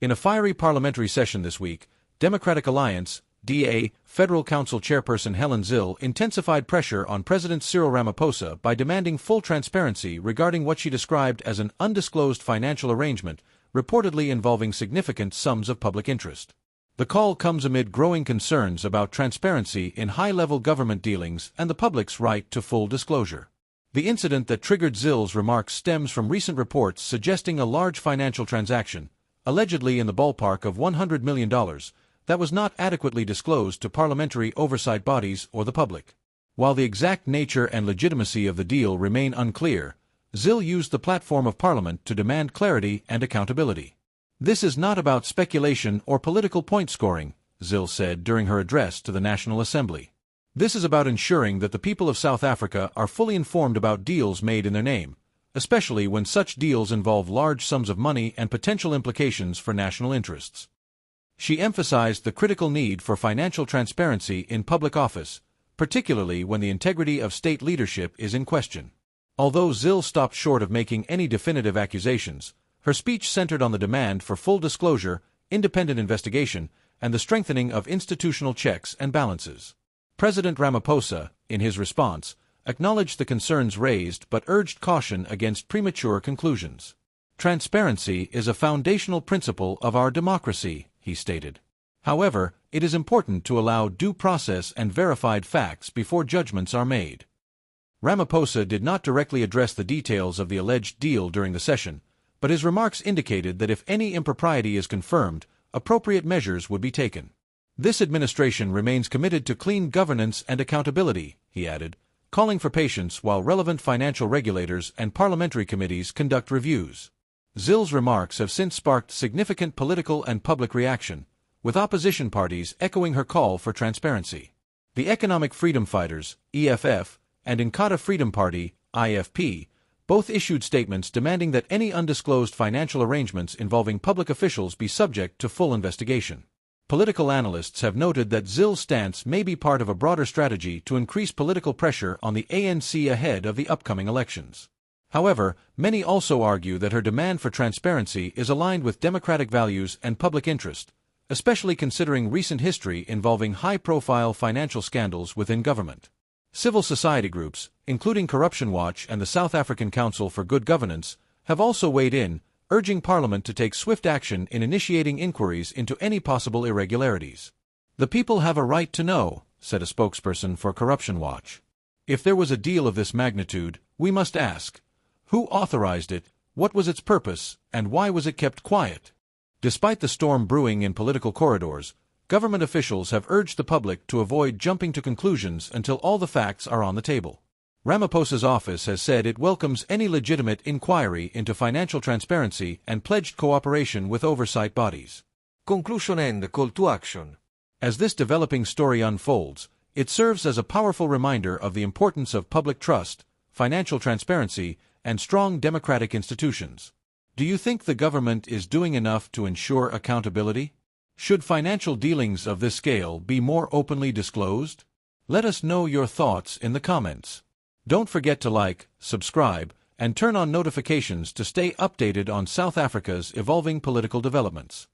In a fiery parliamentary session this week, Democratic Alliance, DA, Federal Council Chairperson Helen Zille intensified pressure on President Cyril Ramaphosa by demanding full transparency regarding what she described as an undisclosed financial arrangement, reportedly involving significant sums of public interest. The call comes amid growing concerns about transparency in high-level government dealings and the public's right to full disclosure. The incident that triggered Zille's remarks stems from recent reports suggesting a large financial transaction, allegedly in the ballpark of $100 million, that was not adequately disclosed to parliamentary oversight bodies or the public. While the exact nature and legitimacy of the deal remain unclear, Zille used the platform of Parliament to demand clarity and accountability. "This is not about speculation or political point-scoring," Zille said during her address to the National Assembly. "This is about ensuring that the people of South Africa are fully informed about deals made in their name, especially when such deals involve large sums of money and potential implications for national interests." She emphasized the critical need for financial transparency in public office, particularly when the integrity of state leadership is in question. Although Zille stopped short of making any definitive accusations, her speech centered on the demand for full disclosure, independent investigation, and the strengthening of institutional checks and balances. President Ramaphosa, in his response, acknowledged the concerns raised but urged caution against premature conclusions. "Transparency is a foundational principle of our democracy," he stated. "However, it is important to allow due process and verified facts before judgments are made." Ramaphosa did not directly address the details of the alleged deal during the session, but his remarks indicated that if any impropriety is confirmed, appropriate measures would be taken. "This administration remains committed to clean governance and accountability," he added, calling for patience while relevant financial regulators and parliamentary committees conduct reviews. Zille's remarks have since sparked significant political and public reaction, with opposition parties echoing her call for transparency. The Economic Freedom Fighters, EFF, and Inkatha Freedom Party, IFP, both issued statements demanding that any undisclosed financial arrangements involving public officials be subject to full investigation. Political analysts have noted that Zille's stance may be part of a broader strategy to increase political pressure on the ANC ahead of the upcoming elections. However, many also argue that her demand for transparency is aligned with democratic values and public interest, especially considering recent history involving high-profile financial scandals within government. Civil society groups, including Corruption Watch and the South African Council for Good Governance, have also weighed in, urging Parliament to take swift action in initiating inquiries into any possible irregularities. "The people have a right to know," said a spokesperson for Corruption Watch. "If there was a deal of this magnitude, we must ask, who authorized it, what was its purpose, and why was it kept quiet?" Despite the storm brewing in political corridors, government officials have urged the public to avoid jumping to conclusions until all the facts are on the table. Ramaphosa's office has said it welcomes any legitimate inquiry into financial transparency and pledged cooperation with oversight bodies. Conclusion and call to action. As this developing story unfolds, it serves as a powerful reminder of the importance of public trust, financial transparency, and strong democratic institutions. Do you think the government is doing enough to ensure accountability? Should financial dealings of this scale be more openly disclosed? Let us know your thoughts in the comments. Don't forget to like, subscribe, and turn on notifications to stay updated on South Africa's evolving political developments.